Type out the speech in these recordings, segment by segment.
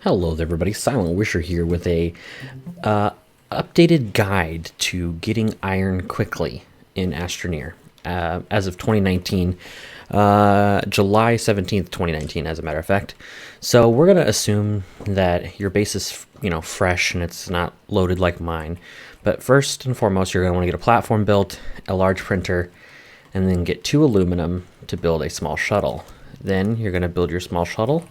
Hello there everybody, Silentwisher here with a updated guide to getting iron quickly in Astroneer. As of 2019, July 17th, 2019 as a matter of fact. So we're going to assume that your base is, fresh and it's not loaded like mine. But first and foremost, you're going to want to get a platform built, a large printer, and then get 2 aluminum to build a small shuttle. Then you're going to build your small shuttle.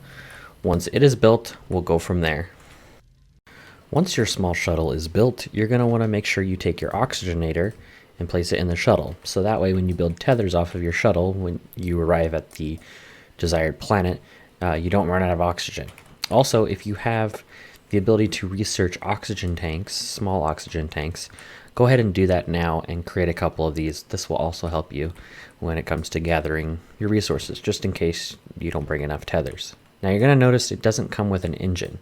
Once it is built, we'll go from there. Once your small shuttle is built, you're going to want to make sure you take your oxygenator and place it in the shuttle. So that way when you build tethers off of your shuttle, when you arrive at the desired planet, you don't run out of oxygen. Also, if you have the ability to research oxygen tanks, small oxygen tanks, go ahead and do that now and create a couple of these. This will also help you when it comes to gathering your resources, just in case you don't bring enough tethers. Now you're going to notice it doesn't come with an engine.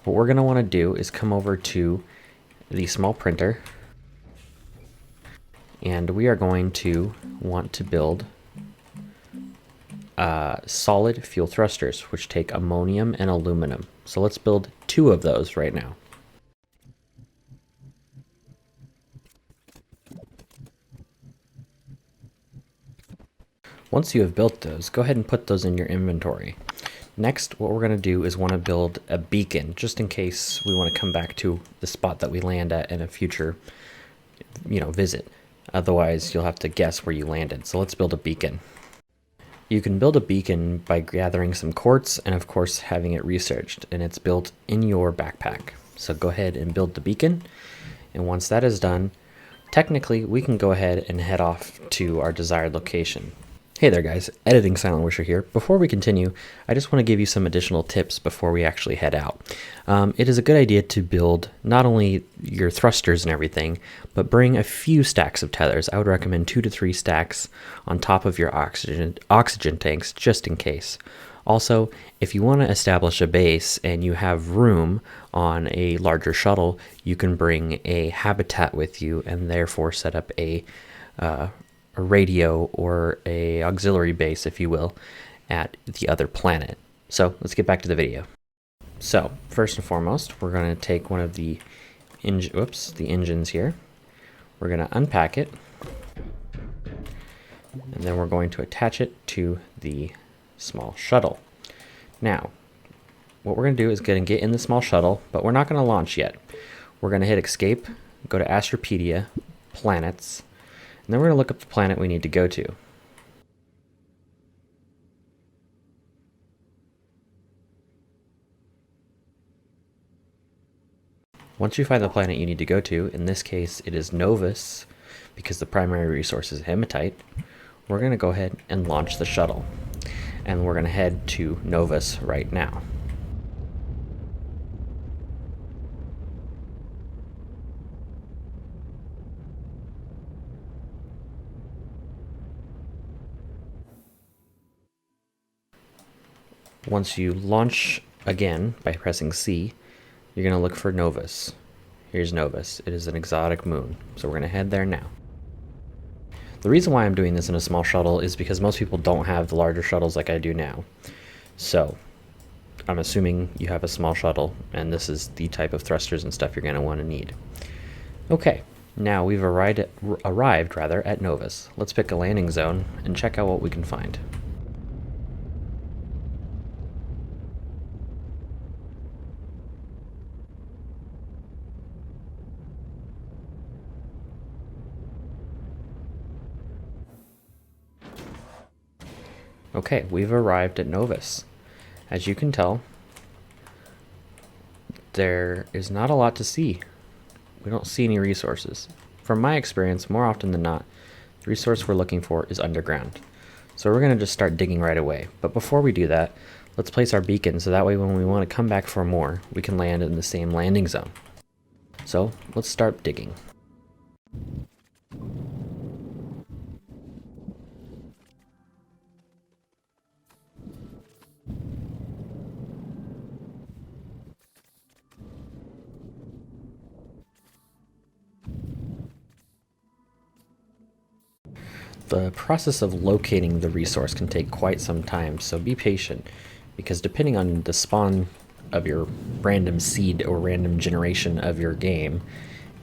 What we're going to want to do is come over to the small printer, and we are going to want to build solid fuel thrusters, which take ammonium and aluminum. So let's build 2 of those right now. Once you have built those, go ahead and put those in your inventory. Next, what we're going to do is want to build a beacon, just in case we want to come back to the spot that we land at in a future, visit. Otherwise, you'll have to guess where you landed. So let's build a beacon. You can build a beacon by gathering some quartz and, of course, having it researched, and it's built in your backpack. So go ahead and build the beacon, and once that is done, technically, we can go ahead and head off to our desired location. Hey there guys, Editing Silentwisher here. Before we continue, I just want to give you some additional tips before we actually head out. It is a good idea to build not only your thrusters and everything, but bring a few stacks of tethers. I would recommend 2 to 3 stacks on top of your oxygen tanks, just in case. Also, if you want to establish a base and you have room on a larger shuttle, you can bring a habitat with you and therefore set up a radio or a auxiliary base, if you will, at the other planet. So let's get back to the video. So first and foremost, we're going to take one of the engines here. We're going to unpack it, and then we're going to attach it to the small shuttle. Now, what we're going to do is get in the small shuttle, but we're not going to launch yet. We're going to hit escape, go to Astropedia, planets, and then we're going to look up the planet we need to go to. Once you find the planet you need to go to, in this case it is Novus, because the primary resource is hematite, we're going to go ahead and launch the shuttle. And we're going to head to Novus right now. Once you launch again by pressing C, you're going to look for Novus. Here's Novus. It is an exotic moon, so we're going to head there now. The reason why I'm doing this in a small shuttle is because most people don't have the larger shuttles like I do now. So I'm assuming you have a small shuttle, and this is the type of thrusters and stuff you're going to want to need. Okay, now we've arrived at Novus. Let's pick a landing zone and check out what we can find. Okay, we've arrived at Novus. As you can tell, there is not a lot to see. We don't see any resources. From my experience, more often than not, the resource we're looking for is underground. So we're going to just start digging right away. But before we do that, let's place our beacon so that way when we want to come back for more, we can land in the same landing zone. So let's start digging. The process of locating the resource can take quite some time, so be patient, because depending on the spawn of your random seed or random generation of your game,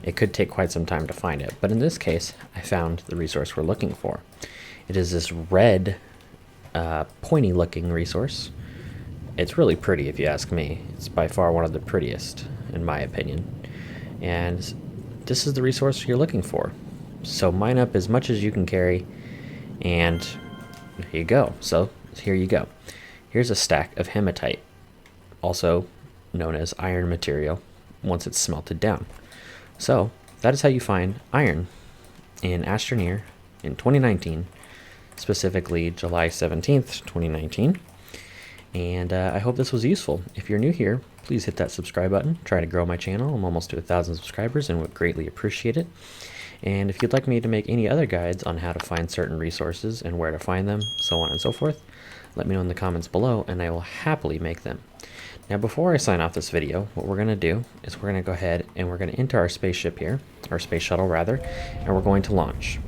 it could take quite some time to find it. But in this case, I found the resource we're looking for. It is this red, pointy looking resource. It's really pretty if you ask me. It's by far one of the prettiest in my opinion. And this is the resource you're looking for. So mine up as much as you can carry, and here you go. So here you go. Here's a stack of hematite, also known as iron material, once it's smelted down. So that is how you find iron in Astroneer in 2019, specifically July 17th, 2019. And I hope this was useful. If you're new here, please hit that subscribe button. Try to grow my channel. I'm almost to 1,000 subscribers and would greatly appreciate it. And if you'd like me to make any other guides on how to find certain resources and where to find them, so on and so forth, let me know in the comments below and I will happily make them. Now before I sign off this video, what we're going to do is we're going to go ahead and we're going to enter our spaceship here, our space shuttle rather, and we're going to launch.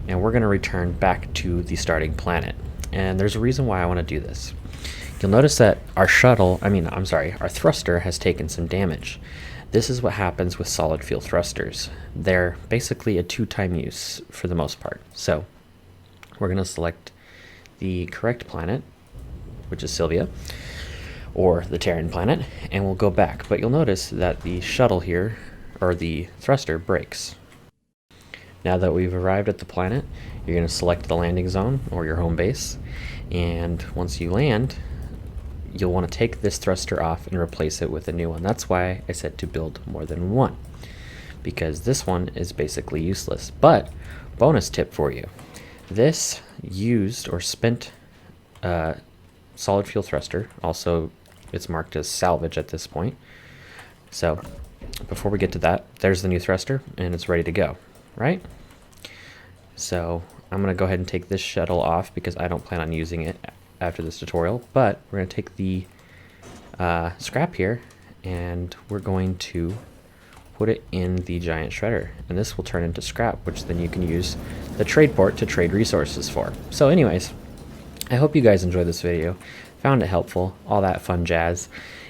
And we're going to return back to the starting planet. And there's a reason why I want to do this. You'll notice that our our thruster has taken some damage. This is what happens with solid fuel thrusters. They're basically a two-time use for the most part. So we're going to select the correct planet, which is Sylvia, or the Terran planet, and we'll go back. But you'll notice that the shuttle here, or the thruster, breaks. Now that we've arrived at the planet, you're going to select the landing zone or your home base, and once you land, you'll want to take this thruster off and replace it with a new one. That's why I said to build more than one, because this one is basically useless. But bonus tip for you, this used or spent solid fuel thruster, also it's marked as salvage at this point. So before we get to that, there's the new thruster and it's ready to go, right? So I'm going to go ahead and take this shuttle off because I don't plan on using it after this tutorial, but we're going to take the scrap here and we're going to put it in the giant shredder, and this will turn into scrap, which then you can use the trade port to trade resources for. So anyways, I hope you guys enjoyed this video, found it helpful, all that fun jazz,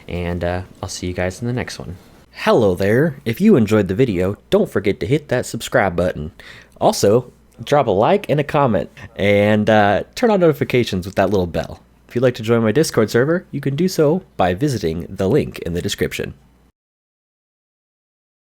and I'll see you guys in the next one. Hello there! If you enjoyed the video, don't forget to hit that subscribe button. Also, drop a like and a comment, and turn on notifications with that little bell. If you'd like to join my Discord server, you can do so by visiting the link in the description.